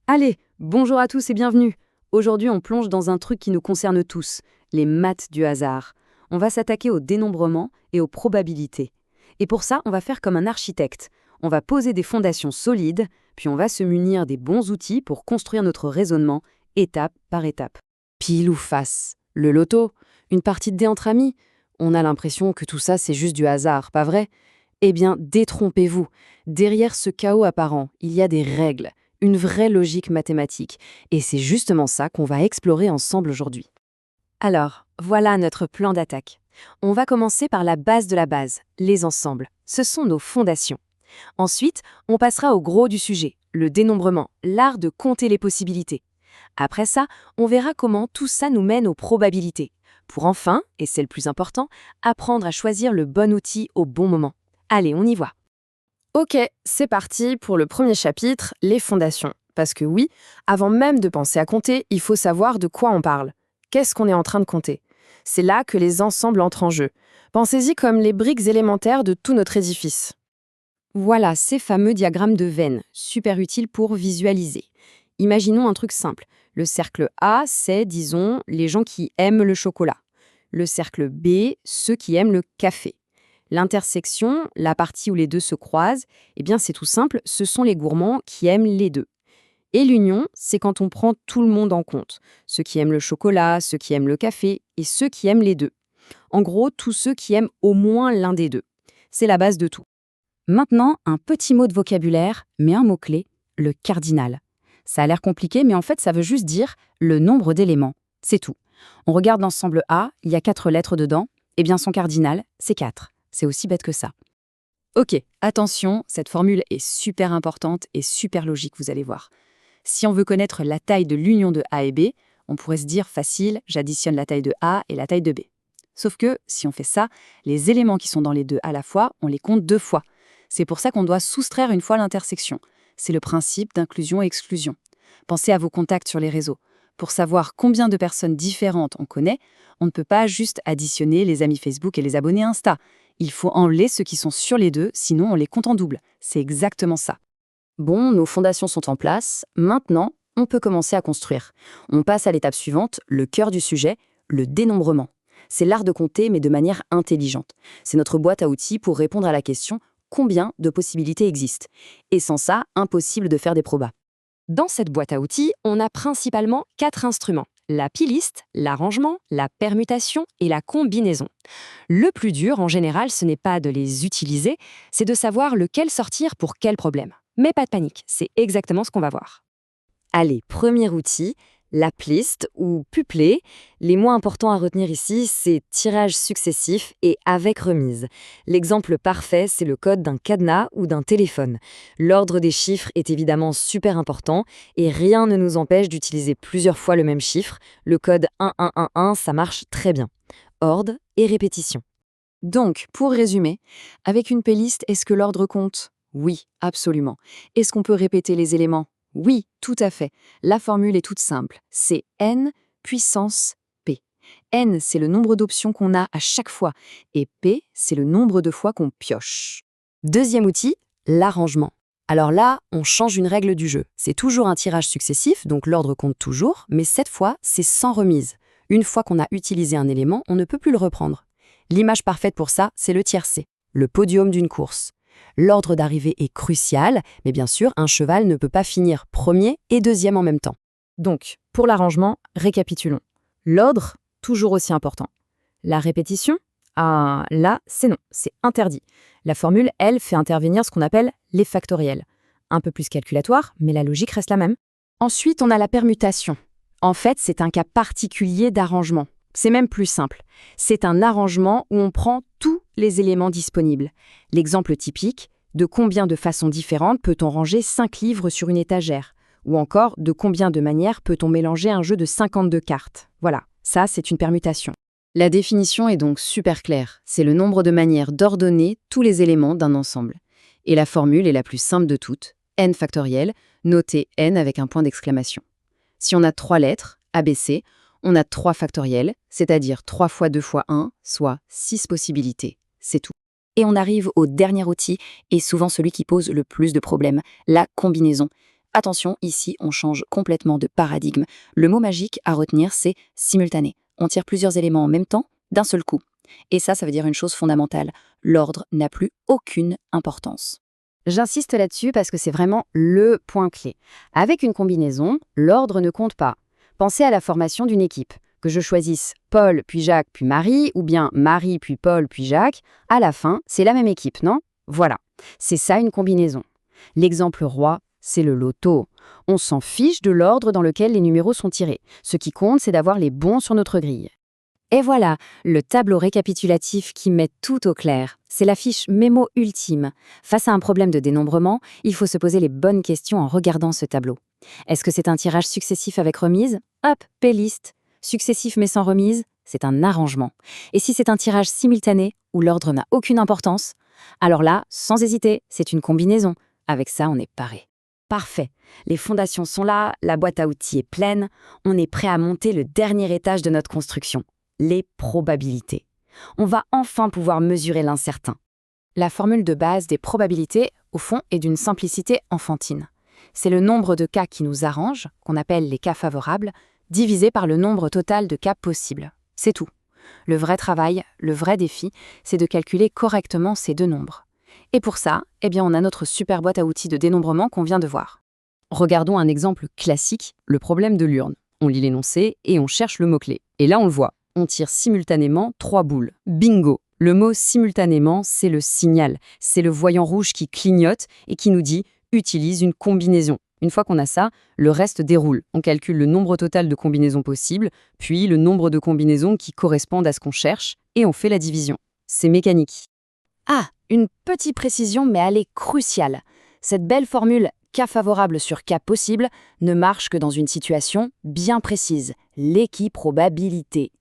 Allez, bonjour à tous et bienvenue. Aujourd'hui, on plonge dans un truc qui nous concerne tous, les maths du hasard. On va s'attaquer au dénombrement et aux probabilités. Et pour ça, on va faire comme un architecte. On va poser des fondations solides, puis on va se munir des bons outils pour construire notre raisonnement, étape par étape. Pile ou face, le loto, une partie de dés entre amis. On a l'impression que tout ça, c'est juste du hasard, pas vrai? Eh bien, détrompez-vous. Derrière ce chaos apparent, il y a des règles, une vraie logique mathématique. Et c'est justement ça qu'on va explorer ensemble aujourd'hui. Alors, voilà notre plan d'attaque. On va commencer par la base de la base, les ensembles. Ce sont nos fondations. Ensuite, on passera au gros du sujet, le dénombrement, l'art de compter les possibilités. Après ça, on verra comment tout ça nous mène aux probabilités. Pour enfin, et c'est le plus important, apprendre à choisir le bon outil au bon moment. Allez, on y va. Ok, c'est parti pour le premier chapitre, les fondations. Parce que oui, avant même de penser à compter, il faut savoir de quoi on parle. Qu'est-ce qu'on est en train de compter? C'est là que les ensembles entrent en jeu. Pensez-y comme les briques élémentaires de tout notre édifice. Voilà ces fameux diagrammes de Venn, super utiles pour visualiser. Imaginons un truc simple. Le cercle A, c'est, disons, les gens qui aiment le chocolat. Le cercle B, ceux qui aiment le café. L'intersection, la partie où les deux se croisent, eh bien c'est tout simple, ce sont les gourmands qui aiment les deux. Et l'union, c'est quand on prend tout le monde en compte. Ceux qui aiment le chocolat, ceux qui aiment le café et ceux qui aiment les deux. En gros, tous ceux qui aiment au moins l'un des deux. C'est la base de tout. Maintenant, un petit mot de vocabulaire, mais un mot-clé, le cardinal. Ça a l'air compliqué, mais en fait, ça veut juste dire le nombre d'éléments. C'est tout. On regarde l'ensemble A, il y a 4 lettres dedans, et bien son cardinal, c'est 4. C'est aussi bête que ça. Ok, attention, cette formule est super importante et super logique, vous allez voir. Si on veut connaître la taille de l'union de A et B, on pourrait se dire facile, j'additionne la taille de A et la taille de B. Sauf que, si on fait ça, les éléments qui sont dans les deux à la fois, on les compte 2 fois. C'est pour ça qu'on doit soustraire une fois l'intersection. C'est le principe d'inclusion et exclusion. Pensez à vos contacts sur les réseaux. Pour savoir combien de personnes différentes on connaît, on ne peut pas juste additionner les amis Facebook et les abonnés Insta. Il faut enlever ceux qui sont sur les deux, sinon on les compte en double. C'est exactement ça. Bon, nos fondations sont en place. Maintenant, on peut commencer à construire. On passe à l'étape suivante, le cœur du sujet, le dénombrement. C'est l'art de compter, mais de manière intelligente. C'est notre boîte à outils pour répondre à la question « Combien de possibilités existent ?» Et sans ça, impossible de faire des probas. Dans cette boîte à outils, on a principalement 4 instruments. La piliste, l'arrangement, la permutation et la combinaison. Le plus dur, en général, ce n'est pas de les utiliser, c'est de savoir lequel sortir pour quel problème. Mais pas de panique, c'est exactement ce qu'on va voir. Allez, premier outil, la pliste ou puplet. Les mots importants à retenir ici, c'est tirage successif et avec remise. L'exemple parfait, c'est le code d'un cadenas ou d'un téléphone. L'ordre des chiffres est évidemment super important et rien ne nous empêche d'utiliser plusieurs fois le même chiffre. Le code 1111, ça marche très bien. Ordre et répétition. Donc, pour résumer, avec une playlist, est-ce que l'ordre compte? Oui, absolument. Est-ce qu'on peut répéter les éléments? Oui, tout à fait. La formule est toute simple. C'est n puissance p. N, c'est le nombre d'options qu'on a à chaque fois. Et p, c'est le nombre de fois qu'on pioche. Deuxième outil, l'arrangement. Alors là, on change une règle du jeu. C'est toujours un tirage successif, donc l'ordre compte toujours, mais cette fois, c'est sans remise. Une fois qu'on a utilisé un élément, on ne peut plus le reprendre. L'image parfaite pour ça, c'est le tiercé, le podium d'une course. L'ordre d'arrivée est crucial, mais bien sûr, un cheval ne peut pas finir premier et deuxième en même temps. Donc, pour l'arrangement, récapitulons. L'ordre, toujours aussi important. La répétition, là, c'est non, c'est interdit. La formule, elle, fait intervenir ce qu'on appelle les factoriels. Un peu plus calculatoire, mais la logique reste la même. Ensuite, on a la permutation. En fait, c'est un cas particulier d'arrangement. C'est même plus simple. C'est un arrangement où on prend tous les éléments disponibles. L'exemple typique, de combien de façons différentes peut-on ranger 5 livres sur une étagère? Ou encore, de combien de manières peut-on mélanger un jeu de 52 cartes? Voilà, ça c'est une permutation. La définition est donc super claire. C'est le nombre de manières d'ordonner tous les éléments d'un ensemble. Et la formule est la plus simple de toutes, n factoriel, notez n avec un point d'exclamation. Si on a 3 lettres, ABC, on a 3 factoriels, c'est-à-dire 3 fois 2 fois 1, soit 6 possibilités. C'est tout. Et on arrive au dernier outil, et souvent celui qui pose le plus de problèmes, la combinaison. Attention, ici, on change complètement de paradigme. Le mot magique à retenir, c'est simultané. On tire plusieurs éléments en même temps, d'un seul coup. Et ça veut dire une chose fondamentale. L'ordre n'a plus aucune importance. J'insiste là-dessus parce que c'est vraiment le point clé. Avec une combinaison, l'ordre ne compte pas. Pensez à la formation d'une équipe. Que je choisisse Paul, puis Jacques, puis Marie, ou bien Marie, puis Paul, puis Jacques, à la fin, c'est la même équipe, non? Voilà, c'est ça une combinaison. L'exemple roi, c'est le loto. On s'en fiche de l'ordre dans lequel les numéros sont tirés. Ce qui compte, c'est d'avoir les bons sur notre grille. Et voilà, le tableau récapitulatif qui met tout au clair. C'est la fiche mémo ultime. Face à un problème de dénombrement, il faut se poser les bonnes questions en regardant ce tableau. Est-ce que c'est un tirage successif avec remise? Hop, P-liste. Successif mais sans remise, c'est un arrangement. Et si c'est un tirage simultané, où l'ordre n'a aucune importance, alors là, sans hésiter, c'est une combinaison. Avec ça, on est paré. Parfait. Les fondations sont là, la boîte à outils est pleine, on est prêt à monter le dernier étage de notre construction, les probabilités. On va enfin pouvoir mesurer l'incertain. La formule de base des probabilités, au fond, est d'une simplicité enfantine. C'est le nombre de cas qui nous arrange, qu'on appelle les cas favorables, divisé par le nombre total de cas possibles. C'est tout. Le vrai travail, le vrai défi, c'est de calculer correctement ces deux nombres. Et pour ça, on a notre super boîte à outils de dénombrement qu'on vient de voir. Regardons un exemple classique, le problème de l'urne. On lit l'énoncé et on cherche le mot-clé. Et là, on le voit. On tire simultanément 3 boules. Bingo! Le mot simultanément, c'est le signal. C'est le voyant rouge qui clignote et qui nous dit « utilise une combinaison ». Une fois qu'on a ça, le reste déroule. On calcule le nombre total de combinaisons possibles, puis le nombre de combinaisons qui correspondent à ce qu'on cherche, et on fait la division. C'est mécanique. Ah, une petite précision, mais elle est cruciale. Cette belle formule cas favorable sur cas possible ne marche que dans une situation bien précise, l'équiprobabilité.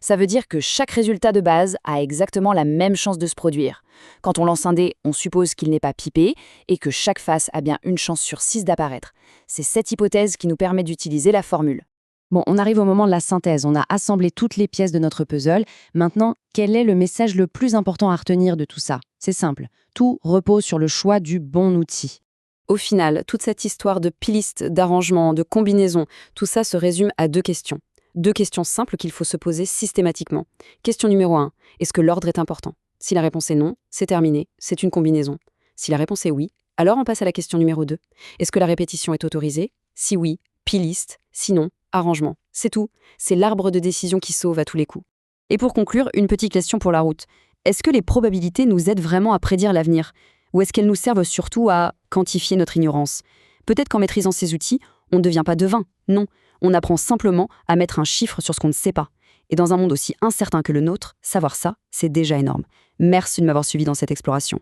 Ça veut dire que chaque résultat de base a exactement la même chance de se produire. Quand on lance un dé, on suppose qu'il n'est pas pipé et que chaque face a bien une chance sur 6 d'apparaître. C'est cette hypothèse qui nous permet d'utiliser la formule. Bon, on arrive au moment de la synthèse. On a assemblé toutes les pièces de notre puzzle. Maintenant, quel est le message le plus important à retenir de tout ça? C'est simple. Tout repose sur le choix du bon outil. Au final, toute cette histoire de piliste, d'arrangement, de combinaison, tout ça se résume à 2 questions. 2 questions simples qu'il faut se poser systématiquement. Question numéro 1, est-ce que l'ordre est important? Si la réponse est non, c'est terminé, c'est une combinaison. Si la réponse est oui, alors on passe à la question numéro 2. Est-ce que la répétition est autorisée? Si oui, piliste, sinon, arrangement. C'est tout, c'est l'arbre de décision qui sauve à tous les coups. Et pour conclure, une petite question pour la route. Est-ce que les probabilités nous aident vraiment à prédire l'avenir? Ou est-ce qu'elles nous servent surtout à quantifier notre ignorance? Peut-être qu'en maîtrisant ces outils, on ne devient pas devin, non. On apprend simplement à mettre un chiffre sur ce qu'on ne sait pas. Et dans un monde aussi incertain que le nôtre, savoir ça, c'est déjà énorme. Merci de m'avoir suivi dans cette exploration.